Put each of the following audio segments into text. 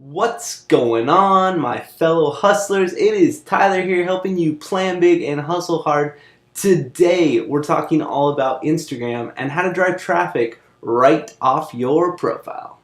What's going on, my fellow hustlers? It is Tyler here helping you plan big and hustle hard. Today, we're talking all about Instagram and how to drive traffic right off your profile.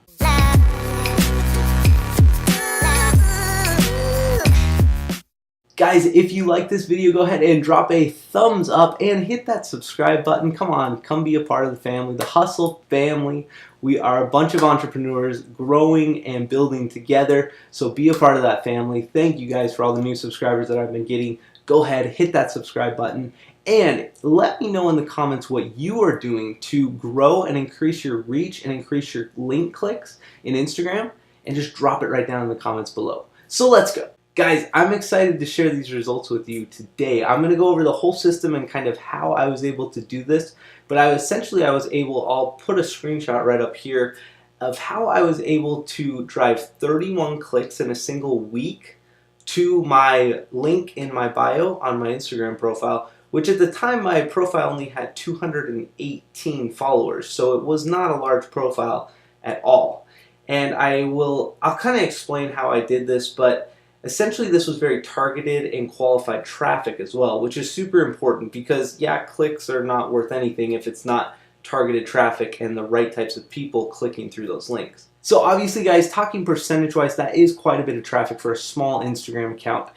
Guys, if you like this video, go ahead and drop a thumbs up and hit that subscribe button. Come on, come be a part of the family, the Hustle family. We are a bunch of entrepreneurs growing and building together, so be a part of that family. Thank you guys for all the new subscribers that I've been getting. Go ahead, hit that subscribe button, and let me know in the comments what you are doing to grow and increase your reach and increase your link clicks in Instagram, and just drop it right down in the comments below. So let's go. Guys, I'm excited to share these results with you today. I'm going to go over the whole system and kind of how I was able to do this, but I'll put a screenshot right up here of how I was able to drive 31 clicks in a single week to my link in my bio on my Instagram profile, which at the time my profile only had 218 followers, so it was not a large profile at all. And I'll kind of explain how I did this, but essentially, this was very targeted and qualified traffic as well, which is super important because, yeah, clicks are not worth anything if it's not targeted traffic and the right types of people clicking through those links. So obviously, guys, talking percentage-wise, that is quite a bit of traffic for a small Instagram account.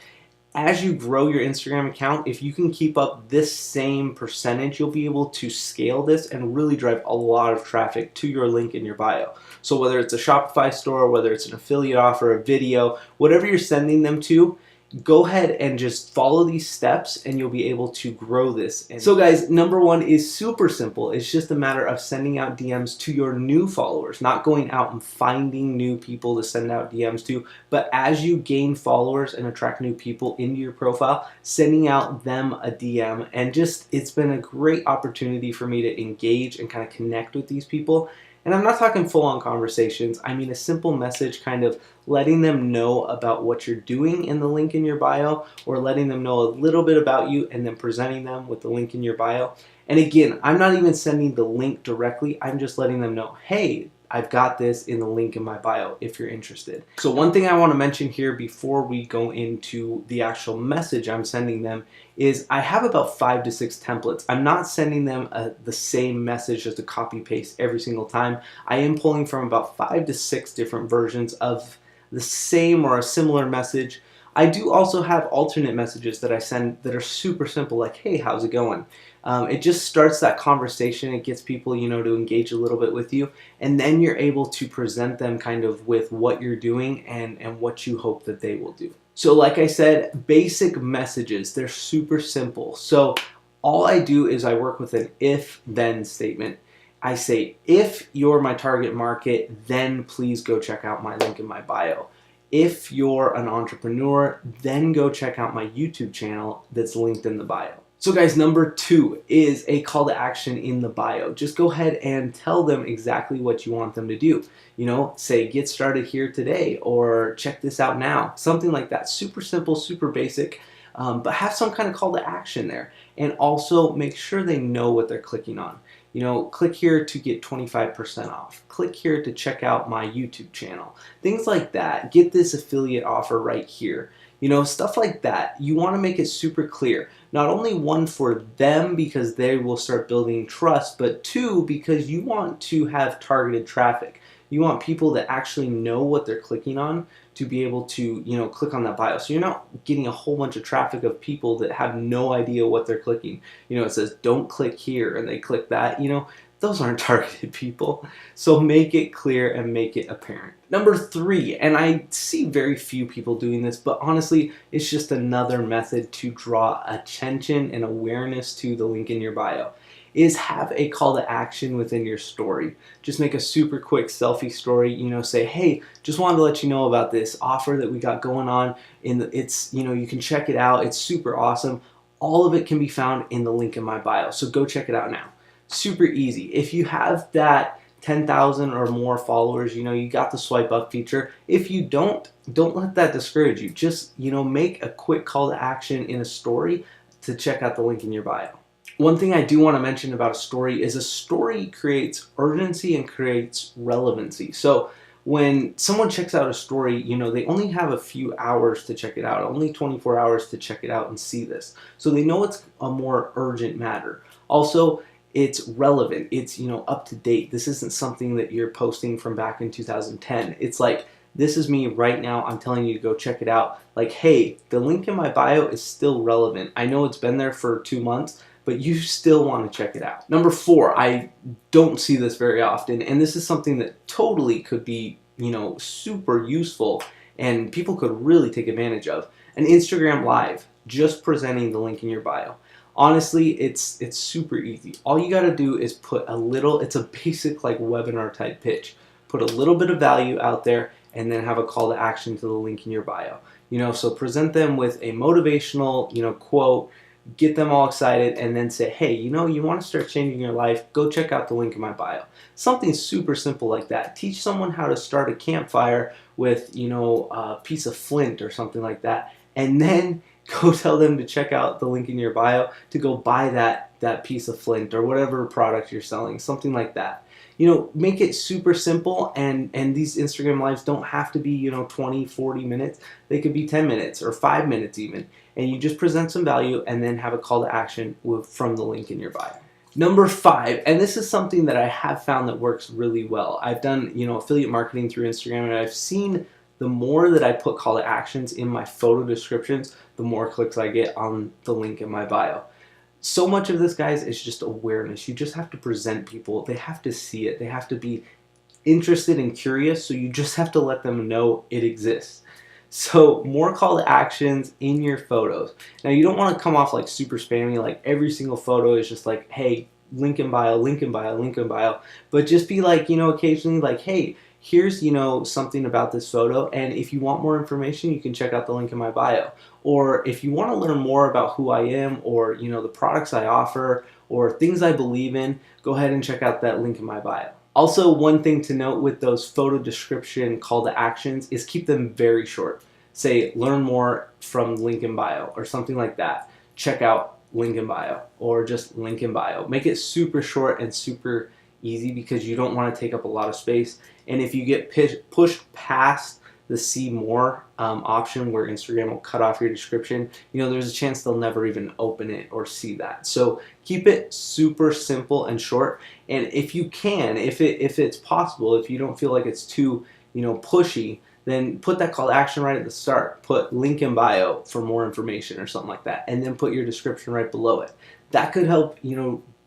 As you grow your Instagram account, if you can keep up this same percentage, you'll be able to scale this and really drive a lot of traffic to your link in your bio. So whether it's a Shopify store, whether it's an affiliate offer, a video, whatever you're sending them to, go ahead and just follow these steps and you'll be able to grow this. So guys, number one is super simple. It's just a matter of sending out DMs to your new followers, not going out and finding new people to send out DMs to, but as you gain followers and attract new people into your profile, sending out them a DM. And it's been a great opportunity for me to engage and kind of connect with these people. And I'm not talking full-on conversations. I mean a simple message, kind of letting them know about what you're doing in the link in your bio, or letting them know a little bit about you and then presenting them with the link in your bio. And again, I'm not even sending the link directly. I'm just letting them know, hey, I've got this in the link in my bio if you're interested. So one thing I want to mention here before we go into the actual message I'm sending them is I have about 5 to 6 templates. I'm not sending them the same message just to copy paste every single time. I am pulling from about 5 to 6 different versions of the same or a similar message. I do also have alternate messages that I send that are super simple, like, hey, how's it going? It just starts that conversation. It gets people, to engage a little bit with you, and then you're able to present them kind of with what you're doing and what you hope that they will do. So like I said, basic messages, they're super simple. So all I do is I work with an if-then statement. I say, if you're my target market, then please go check out my link in my bio. If you're an entrepreneur, then go check out my YouTube channel that's linked in the bio. So guys, number 2 is a call to action in the bio. Just go ahead and tell them exactly what you want them to do. Say, get started here today, or check this out now. Something like that. Super simple, super basic, but have some kind of call to action there. And also make sure they know what they're clicking on. Click here to get 25% off. Click here to check out my YouTube channel. Things like that. Get this affiliate offer right here. Stuff like that. You want to make it super clear. Not only one, for them because they will start building trust, but 2, because you want to have targeted traffic. You want people that actually know what they're clicking on to be able to, click on that bio. So you're not getting a whole bunch of traffic of people that have no idea what they're clicking. It says, don't click here, and they click that. Those aren't targeted people. So make it clear and make it apparent. Number 3, and I see very few people doing this, but honestly, it's just another method to draw attention and awareness to the link in your bio, is have a call to action within your story. Just make a super quick selfie story, say, hey, just wanted to let you know about this offer that we got going on. You can check it out. It's super awesome. All of it can be found in the link in my bio. So go check it out now. Super easy. If you have that 10,000 or more followers, you got the swipe up feature. If you don't let that discourage you. Just, make a quick call to action in a story to check out the link in your bio. One thing I do want to mention about a story is a story creates urgency and creates relevancy. So when someone checks out a story, they only have a few hours to check it out, only 24 hours to check it out and see this. So they know it's a more urgent matter. Also, it's relevant. It's, up to date. This isn't something that you're posting from back in 2010. It's like, this is me right now. I'm telling you to go check it out. Like, hey, the link in my bio is still relevant. I know it's been there for 2 months, but you still want to check it out. Number 4, I don't see this very often, and this is something that totally could be, super useful and people could really take advantage of. An Instagram Live, just presenting the link in your bio. Honestly, it's super easy. All you got to do is put a little, it's a basic like webinar type pitch. Put a little bit of value out there and then have a call to action to the link in your bio. So present them with a motivational, quote, get them all excited, and then say, hey, you want to start changing your life, go check out the link in my bio. Something super simple like that. Teach someone how to start a campfire with, a piece of flint or something like that, and then go tell them to check out the link in your bio to go buy that piece of flint or whatever product you're selling, something like that. Make it super simple, and these Instagram Lives don't have to be, 20, 40 minutes. They could be 10 minutes or 5 minutes even. And you just present some value and then have a call to action from the link in your bio. Number 5, and this is something that I have found that works really well. I've done, affiliate marketing through Instagram, and I've seen the more that I put call to actions in my photo descriptions, the more clicks I get on the link in my bio. So much of this, guys, is just awareness. You just have to present people. They have to see it. They have to be interested and curious, so you just have to let them know it exists. So more call to actions in your photos. Now, you don't want to come off like super spammy, like every single photo is just like, hey, link in bio, link in bio, link in bio. But just be like, occasionally like, hey, here's, something about this photo, and if you want more information, you can check out the link in my bio. Or if you want to learn more about who I am, or, the products I offer, or things I believe in, go ahead and check out that link in my bio. Also, one thing to note with those photo description call to actions is keep them very short. Say, learn more from link in bio, or something like that. Check out link in bio, or just link in bio. Make it super short and super easy, because you don't want to take up a lot of space. And if you get pushed past the see more option where Instagram will cut off your description, there's a chance they'll never even open it or see that. So keep it super simple and short. And if you can, if it's possible, if you don't feel like it's too pushy, then put that call to action right at the start. Put link in bio for more information or something like that, and then put your description right below it. That could help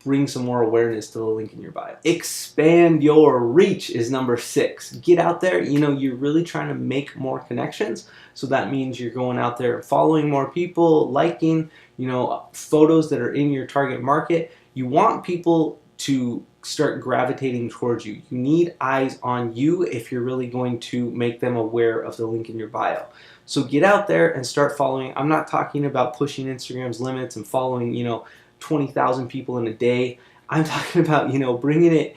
bring some more awareness to the link in your bio. Expand your reach is number 6. Get out there. You're really trying to make more connections. So that means you're going out there following more people, liking, photos that are in your target market. You want people to start gravitating towards you. You need eyes on you if you're really going to make them aware of the link in your bio. So get out there and start following. I'm not talking about pushing Instagram's limits and following, 20,000 people in a day. I'm talking about, bringing it,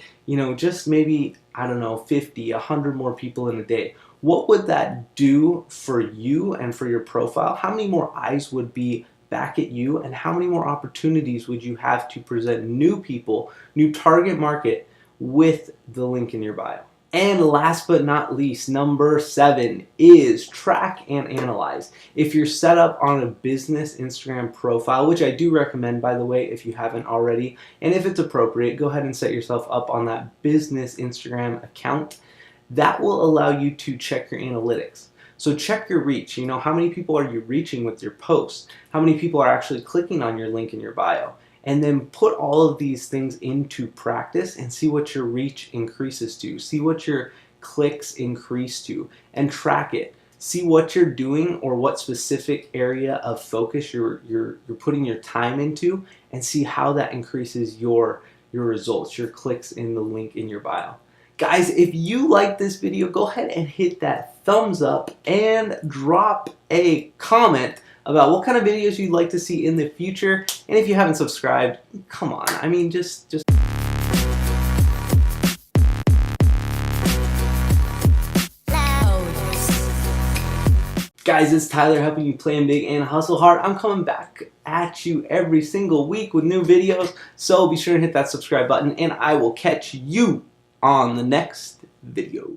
just maybe, 50, 100 more people in a day. What would that do for you and for your profile? How many more eyes would be back at you, and how many more opportunities would you have to present new people, new target market with the link in your bio? And last but not least, number 7 is track and analyze. If you're set up on a business Instagram profile, which I do recommend, by the way, if you haven't already, and if it's appropriate, go ahead and set yourself up on that business Instagram account. That will allow you to check your analytics. So check your reach. How many people are you reaching with your posts? How many people are actually clicking on your link in your bio? And then put all of these things into practice and see what your reach increases to. See what your clicks increase to, and track it. See what you're doing, or what specific area of focus you're putting your time into, and see how that increases your results, your clicks in the link in your bio. Guys, if you like this video, go ahead and hit that thumbs up and drop a comment about what kind of videos you'd like to see in the future. And if you haven't subscribed, come on. Just guys, it's Tyler, helping you plan big and hustle hard. I'm coming back at you every single week with new videos, so be sure to hit that subscribe button, and I will catch you on the next video.